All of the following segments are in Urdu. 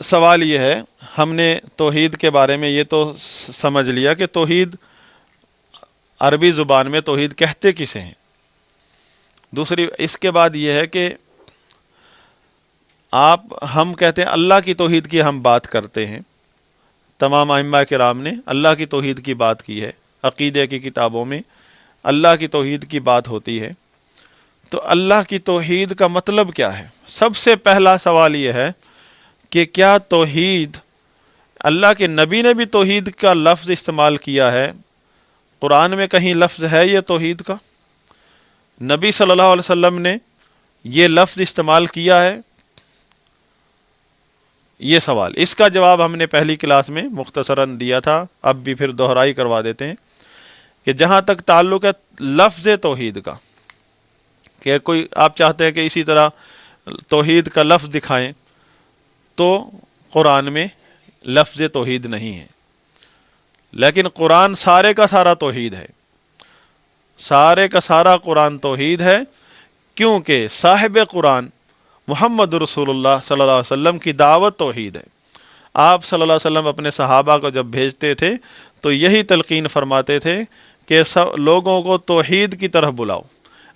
سوال یہ ہے، ہم نے توحید کے بارے میں یہ تو سمجھ لیا کہ توحید عربی زبان میں توحید کہتے کسے ہیں۔ دوسری اس کے بعد یہ ہے کہ ہم کہتے ہیں اللہ کی توحید کی ہم بات کرتے ہیں، تمام ائمہ کرام نے اللہ کی توحید کی بات کی ہے، عقیدے کی کتابوں میں اللہ کی توحید کی بات ہوتی ہے۔ تو اللہ کی توحید کا مطلب کیا ہے؟ سب سے پہلا سوال یہ ہے کہ کیا توحید، اللہ کے نبی نے بھی توحید کا لفظ استعمال کیا ہے؟ قرآن میں کہیں لفظ ہے یہ توحید کا؟ نبی صلی اللہ علیہ وسلم نے یہ لفظ استعمال کیا ہے؟ یہ سوال، اس کا جواب ہم نے پہلی کلاس میں مختصراً دیا تھا، اب بھی پھر دہرائی کروا دیتے ہیں کہ جہاں تک تعلق ہے لفظ توحید کا، کہ کوئی آپ چاہتے ہیں کہ اسی طرح توحید کا لفظ دکھائیں، تو قرآن میں لفظ توحید نہیں ہے، لیکن قرآن سارے کا سارا توحید ہے، سارے کا سارا قرآن توحید ہے، کیونکہ صاحب قرآن محمد رسول اللہ صلی اللہ علیہ وسلم کی دعوت توحید ہے۔ آپ صلی اللہ علیہ وسلم اپنے صحابہ کو جب بھیجتے تھے تو یہی تلقین فرماتے تھے کہ لوگوں کو توحید کی طرف بلاؤ،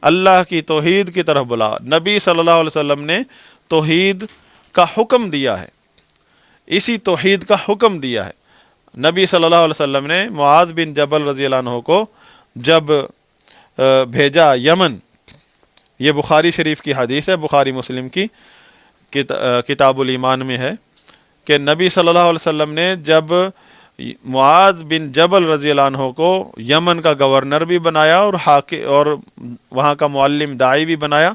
اللہ کی توحید کی طرف بلاؤ۔ نبی صلی اللہ علیہ وسلم نے توحید کا حکم دیا ہے، اسی توحید کا حکم دیا ہے۔ نبی صلی اللہ علیہ وسلم نے معاذ بن جبل رضی اللہ عنہ کو جب بھیجا یمن، یہ بخاری شریف کی حدیث ہے، بخاری مسلم کی کتاب الایمان میں ہے کہ نبی صلی اللہ علیہ وسلم نے جب معاذ بن جبل رضی اللہ عنہ کو یمن کا گورنر بھی بنایا اور وہاں کا معلم داعی بھی بنایا،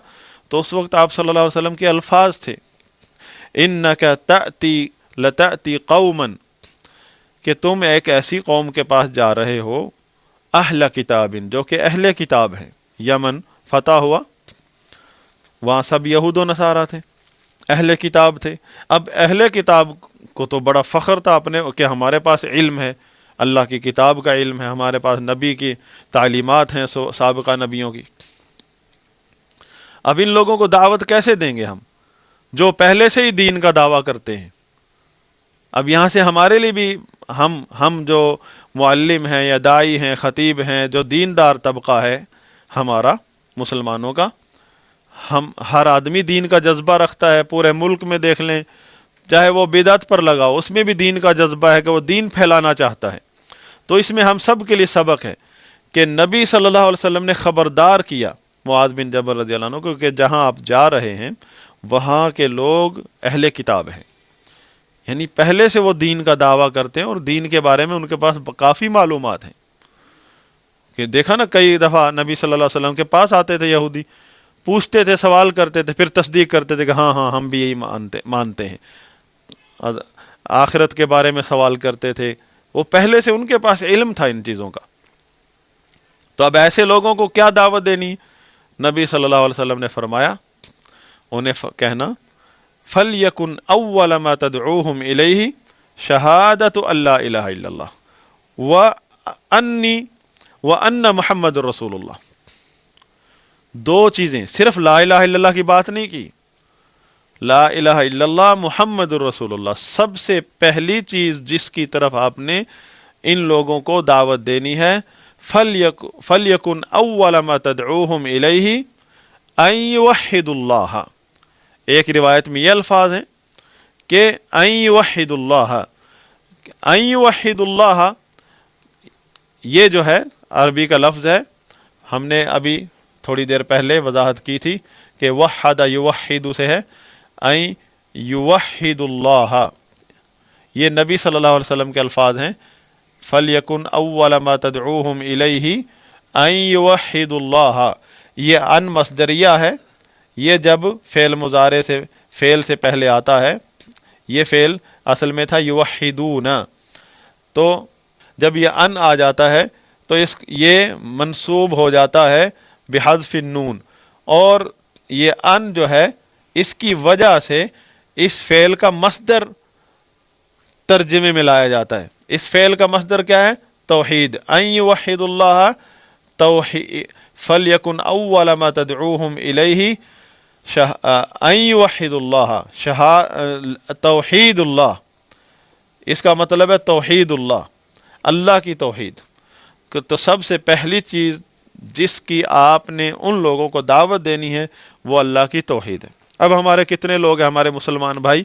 تو اس وقت آپ صلی اللہ علیہ وسلم کے الفاظ تھے اِنَّكَ تَأْتِي لَتَأْتِي قَوْمًا، کہ تم ایک ایسی قوم کے پاس جا رہے ہو، اہل کتاب، جو کہ اہل کتاب ہیں۔ یمن فتح ہوا، وہاں سب یہود و نصارہ تھے، اہل کتاب تھے۔ اب اہل کتاب کو تو بڑا فخر تھا اپنے کہ ہمارے پاس علم ہے، اللہ کی کتاب کا علم ہے، ہمارے پاس نبی کی تعلیمات ہیں سابقہ نبیوں کی۔ اب ان لوگوں کو دعوت کیسے دیں گے ہم، جو پہلے سے ہی دین کا دعویٰ کرتے ہیں؟ اب یہاں سے ہمارے لیے بھی ہم جو معلم ہیں یا داعی ہیں، خطیب ہیں، جو دیندار طبقہ ہے ہمارا مسلمانوں کا، ہم ہر آدمی دین کا جذبہ رکھتا ہے، پورے ملک میں دیکھ لیں، چاہے وہ بدعت پر لگاؤ، اس میں بھی دین کا جذبہ ہے کہ وہ دین پھیلانا چاہتا ہے۔ تو اس میں ہم سب کے لیے سبق ہے کہ نبی صلی اللہ علیہ وسلم نے خبردار کیا معاذ بن جبل رضی اللہ عنہ کو کہ جہاں آپ جا رہے ہیں وہاں کے لوگ اہل کتاب ہیں، یعنی پہلے سے وہ دین کا دعویٰ کرتے ہیں اور دین کے بارے میں ان کے پاس کافی معلومات ہیں۔ کہ دیکھا نا، کئی دفعہ نبی صلی اللہ علیہ وسلم کے پاس آتے تھے یہودی، پوچھتے تھے، سوال کرتے تھے، پھر تصدیق کرتے تھے کہ ہاں ہاں ہم بھی یہی مانتے ہیں۔ آخرت کے بارے میں سوال کرتے تھے، وہ پہلے سے ان کے پاس علم تھا ان چیزوں کا۔ تو اب ایسے لوگوں کو کیا دعوت دینی؟ نبی صلی اللہ علیہ وسلم نے فرمایا انہیں کہنا فَلْيَكُنْ أَوَّلَ مَا تَدْعُوهُمْ إِلَيْهِ شَهَادَةُ أَن لَا إِلَهَ إِلَّا اللَّهُ وَأَنَّ مُحَمَّدٌ رَسُولُ اللَّهِ۔ دو چیزیں، صرف لا الہ الا اللہ کی بات نہیں کی، لا الہ الا اللہ محمد الرسول اللہ، سب سے پہلی چیز جس کی طرف آپ نے ان لوگوں کو دعوت دینی ہے، فَلْيَكُنْ أَوَّلَ مَا تَدْعُوهُمْ إِلَيْهِ أَن يُوَحِّدُوا اللَّهَ۔ ایک روایت میں یہ الفاظ ہیں کہ أَن يُوَحِّدُوا اللَّهَ، أَن يُوَحِّدُوا اللَّهَ یہ جو ہے عربی کا لفظ ہے، ہم نے ابھی تھوڑی دیر پہلے وضاحت کی تھی کہ وحد یوحد سے ہے، أن يوحد اللہ، یہ نبی صلی اللہ علیہ وسلم کے الفاظ ہیں۔ فَلْيَكُنْ أَوَّلَ مَا تَدْعُوهُمْ إِلَيْهِ أَن يُوحِدُوا اللَّهَ، یہ ان مصدریہ ہے، یہ جب فعل مضارع سے فعل سے پہلے آتا ہے، یہ فعل اصل میں تھا یوحدون، تو جب یہ ان آ جاتا ہے تو یہ منصوب ہو جاتا ہے بحذف النون، اور یہ ان جو ہے اس کی وجہ سے اس فعل کا مصدر ترجمے میں لایا جاتا ہے۔ اس فعل کا مصدر کیا ہے؟ توحید، ان یوحد اللہ توحید، فلیکن اول ما تدعوہم الیہ ان یوحد اللہ، توحید اللہ، اس کا مطلب ہے توحید اللہ، اللہ کی توحید۔ تو سب سے پہلی چیز جس کی آپ نے ان لوگوں کو دعوت دینی ہے وہ اللہ کی توحید ہے۔ اب ہمارے کتنے لوگ ہیں ہمارے مسلمان بھائی،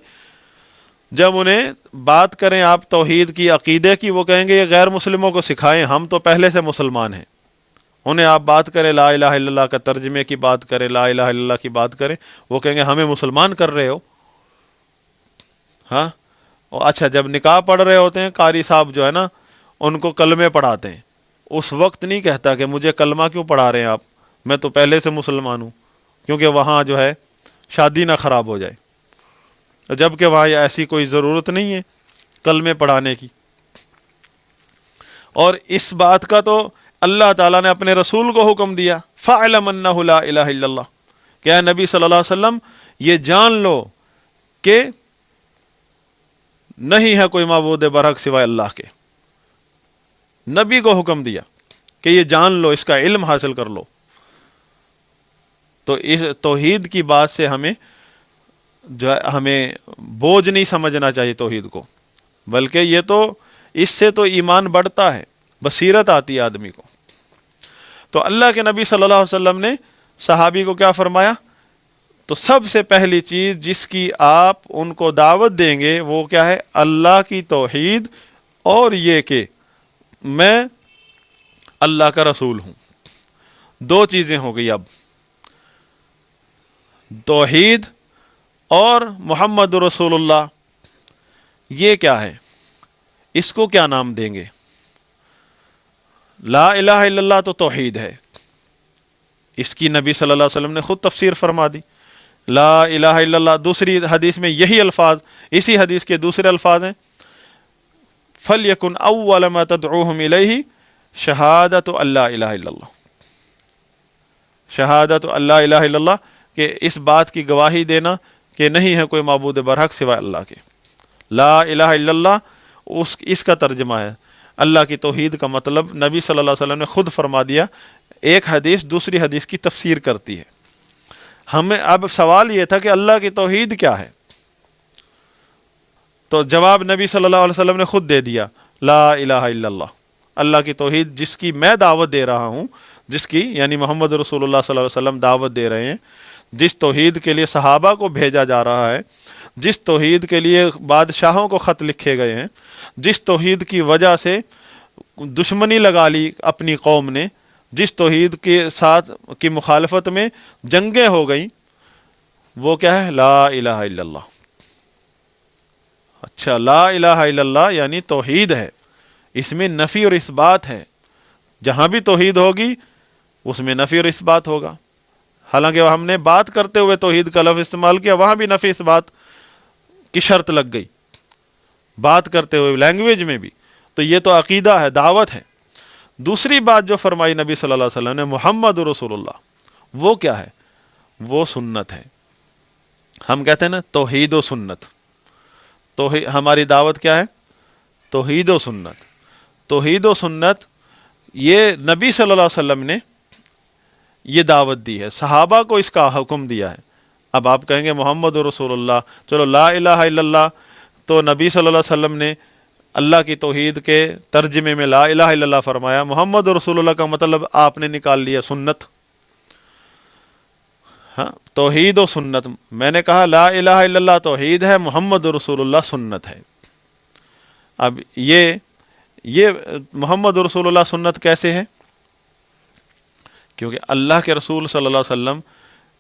جب انہیں بات کریں آپ توحید کی، عقیدے کی، وہ کہیں گے یہ غیر مسلموں کو سکھائیں، ہم تو پہلے سے مسلمان ہیں۔ انہیں آپ بات کریں لا الہ الا اللہ کا ترجمے کی بات کریں، لا الہ الا اللہ کی بات کریں، وہ کہیں گے ہمیں مسلمان کر رہے ہو۔ ہاں، اچھا جب نکاح پڑھ رہے ہوتے ہیں قاری صاحب جو ہے نا، ان کو کلمے پڑھاتے ہیں، اس وقت نہیں کہتا کہ مجھے کلمہ کیوں پڑھا رہے ہیں آپ، میں تو پہلے سے مسلمان ہوں، کیونکہ وہاں جو ہے شادی نہ خراب ہو جائے، جبکہ وہاں ایسی کوئی ضرورت نہیں ہے کلمے پڑھانے کی۔ اور اس بات کا تو اللہ تعالیٰ نے اپنے رسول کو حکم دیا، فَاعْلَمْ أَنَّهُ لَا إِلَهَ إِلَّا اللَّهُ، کہ اے نبی صلی اللہ علیہ وسلم یہ جان لو کہ نہیں ہے کوئی معبود برحق سوائے اللہ کے۔ نبی کو حکم دیا کہ یہ جان لو، اس کا علم حاصل کر لو۔ تو اس توحید کی بات سے ہمیں جو ہے ہمیں بوجھ نہیں سمجھنا چاہیے توحید کو، بلکہ یہ تو اس سے تو ایمان بڑھتا ہے، بصیرت آتی ہے آدمی کو۔ تو اللہ کے نبی صلی اللہ علیہ وسلم نے صحابی کو کیا فرمایا؟ تو سب سے پہلی چیز جس کی آپ ان کو دعوت دیں گے وہ کیا ہے؟ اللہ کی توحید، اور یہ کہ میں اللہ کا رسول ہوں۔ دو چیزیں ہو گئی اب، توحید اور محمد رسول اللہ۔ یہ کیا ہے؟ اس کو کیا نام دیں گے؟ لا الہ الا اللہ تو توحید ہے، اس کی نبی صلی اللہ علیہ وسلم نے خود تفسیر فرما دی، لا الہ الا اللہ۔ دوسری حدیث میں یہی الفاظ، اسی حدیث کے دوسرے الفاظ ہیں، فَلْيَكُنْ أَوَّلَ مَا تَدْعُوهُمْ إِلَيْهِ شَهَادَةُ أَن لَا إِلَهَ إِلَّا اللَّهُ، شہادت اللہ الہ الا اللہ، کہ اس بات کی گواہی دینا کہ نہیں ہے کوئی معبود برحق سوائے اللہ کے۔ لا الہ الا اللہ اس کا ترجمہ ہے اللہ کی توحید کا مطلب نبی صلی اللہ علیہ وسلم نے خود فرما دیا، ایک حدیث دوسری حدیث کی تفسیر کرتی ہے۔ ہمیں اب سوال یہ تھا کہ اللہ کی توحید کیا ہے، تو جواب نبی صلی اللہ علیہ وسلم نے خود دے دیا، لا الہ الا اللہ، اللہ کی توحید جس کی میں دعوت دے رہا ہوں، جس کی یعنی محمد رسول اللہ صلی اللہ علیہ وسلم دعوت دے رہے ہیں، جس توحید کے لیے صحابہ کو بھیجا جا رہا ہے، جس توحید کے لیے بادشاہوں کو خط لکھے گئے ہیں، جس توحید کی وجہ سے دشمنی لگا لی اپنی قوم نے، جس توحید کے ساتھ کی مخالفت میں جنگیں ہو گئیں، وہ کیا ہے؟ لا الہ الا اللہ۔ اچھا، لا الہ الا اللہ یعنی توحید ہے، اس میں نفی اور اثبات ہے، جہاں بھی توحید ہوگی اس میں نفی اور اثبات ہوگا۔ حالانکہ ہم نے بات کرتے ہوئے توحید کا لفظ استعمال کیا، وہاں بھی نفی اثبات کی شرط لگ گئی، بات کرتے ہوئے لینگویج میں بھی۔ تو یہ تو عقیدہ ہے، دعوت ہے۔ دوسری بات جو فرمائی نبی صلی اللہ علیہ وسلم نے، محمد رسول اللہ، وہ کیا ہے؟ وہ سنت ہے۔ ہم کہتے ہیں نا توحید و سنت، تو ہماری دعوت کیا ہے؟ توحید و سنت۔ توحید و سنت یہ نبی صلی اللہ علیہ وسلم نے یہ دعوت دی ہے، صحابہ کو اس کا حکم دیا ہے۔ اب آپ کہیں گے محمد رسول اللہ، چلو لا الہ الا اللہ تو نبی صلی اللہ علیہ وسلم نے اللہ کی توحید کے ترجمے میں لا الہ الا اللہ فرمایا، محمد رسول اللہ کا مطلب آپ نے نکال لیا سنت۔ ہاں، توحید و سنت، میں نے کہا لا الہ الا اللہ توحید ہے، محمد رسول اللہ سنت ہے۔ اب یہ محمد رسول اللہ سنت کیسے ہے؟ کیونکہ اللہ کے رسول صلی اللہ علیہ وسلم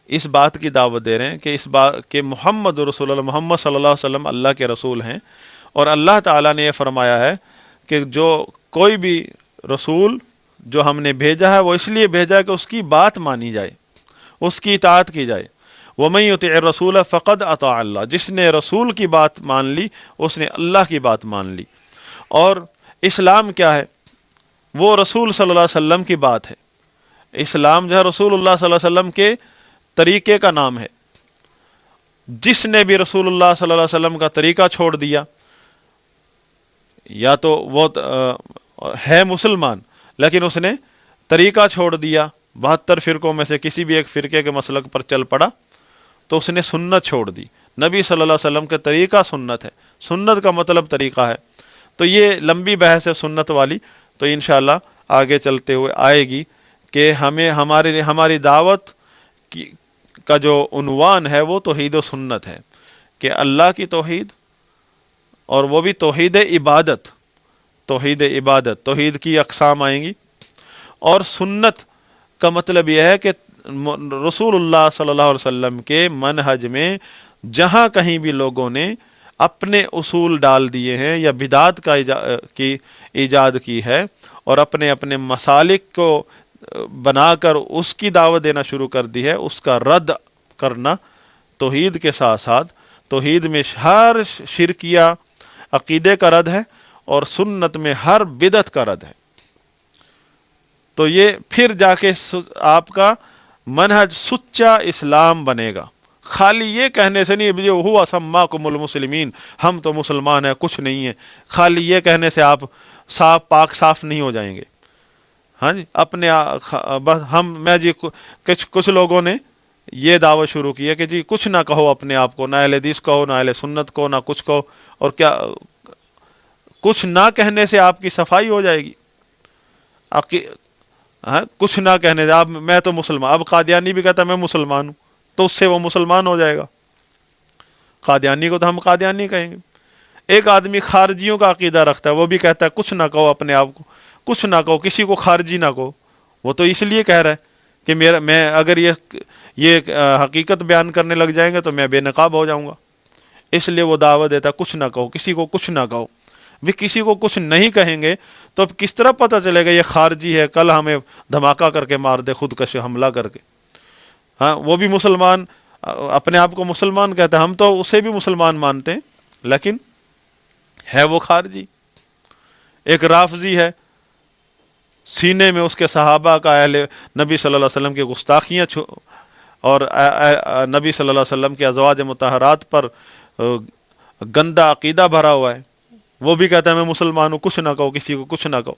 اس بات کی دعوت دے رہے ہیں کہ اس بات کہ محمد رسول اللہ، محمد صلی اللہ علیہ وسلم اللہ کے رسول ہیں، اور اللہ تعالیٰ نے یہ فرمایا ہے کہ جو کوئی بھی رسول جو ہم نے بھیجا ہے وہ اس لیے بھیجا ہے کہ اس کی بات مانی جائے، اس کی اطاعت کی جائے۔ وَمَن يُطِعِ الرَّسُولَ فَقَدْ أَطَاعَ اللَّهَ، جس نے رسول کی بات مان لی اس نے اللہ کی بات مان لی۔ اور اسلام کیا ہے؟ وہ رسول صلی اللہ علیہ وسلم کی بات ہے۔ اسلام جو ہے رسول اللہ صلی اللہ علیہ وسلم کے طریقے کا نام ہے۔ جس نے بھی رسول اللہ صلی اللہ علیہ وسلم کا طریقہ چھوڑ دیا، یا تو وہ ہے مسلمان لیکن اس نے طریقہ چھوڑ دیا، 72 فرقوں میں سے کسی بھی ایک فرقے کے مسلک پر چل پڑا، تو اس نے سنت چھوڑ دی. نبی صلی اللہ علیہ وسلم کا طریقہ سنت ہے. سنت کا مطلب طریقہ ہے. تو یہ لمبی بحث ہے سنت والی، تو انشاءاللہ آگے چلتے ہوئے آئے گی کہ ہمیں ہماری دعوت کا جو عنوان ہے وہ توحید و سنت ہے، کہ اللہ کی توحید، اور وہ بھی توحید عبادت. توحید عبادت، توحید کی اقسام آئیں گی. اور سنت کا مطلب یہ ہے کہ رسول اللہ صلی اللہ علیہ وسلم کے منہج میں جہاں کہیں بھی لوگوں نے اپنے اصول ڈال دیے ہیں یا بدعت کی ایجاد کی ہے اور اپنے اپنے مسالک کو بنا کر اس کی دعوت دینا شروع کر دی ہے، اس کا رد کرنا توحید کے ساتھ ساتھ توحید میں ہر شرکیہ عقیدے کا رد ہے اور سنت میں ہر بدعت کا رد ہے. تو یہ پھر جا کے آپ کا منہج سچا اسلام بنے گا. خالی یہ کہنے سے نہیں جو ہوا سماکم المسلمین، ہم تو مسلمان ہیں، کچھ نہیں ہے، خالی یہ کہنے سے آپ صاف نہیں ہو جائیں گے. ہاں جی، اپنے بس جی کچھ لوگوں نے یہ دعوت شروع کی ہے کہ جی کچھ نہ کہو اپنے آپ کو، نہ اہل حدیث کہو، نہ اہل سنت کو، نہ کچھ کہو. اور کیا کچھ نہ کہنے سے آپ کی صفائی ہو جائے گی؟ کچھ نہ کہنے سے میں تو مسلمان، اب قادیانی بھی کہتا ہے میں مسلمان ہوں، تو اس سے وہ مسلمان ہو جائے گا. قادیانی کو تو ہم قادیانی کہیں گے. ایک آدمی خارجیوں کا عقیدہ رکھتا ہے، وہ بھی کہتا ہے کچھ نہ کہو اپنے آپ کو، کچھ نہ کہو، کسی کو خارجی نہ کہو. وہ تو اس لیے کہہ رہا ہے کہ میں اگر یہ حقیقت بیان کرنے لگ جائیں گے تو میں بے نقاب ہو جاؤں گا. اس لیے وہ دعوت دیتا ہے کچھ نہ کہو، کسی کو کچھ نہ کہو. بھی کسی کو کچھ نہیں کہیں گے تو اب کس طرح پتہ چلے گا یہ خارجی ہے، کل ہمیں دھماکہ کر کے مار دے، خودکش حملہ کر کے. ہاں، وہ بھی مسلمان، اپنے آپ کو مسلمان کہتا ہے، ہم تو اسے بھی مسلمان مانتے ہیں، لیکن ہے وہ خارجی. ایک رافضی ہے، سینے میں اس کے صحابہ کا، اہل نبی صلی اللہ علیہ وسلم کی گستاخیاں اور نبی صلی اللہ علیہ وسلم کے ازواج مطہرات پر گندا عقیدہ بھرا ہوا ہے. وہ بھی کہتا ہے میں مسلمان ہوں، کچھ نہ کہو، کسی کو کچھ نہ کہو.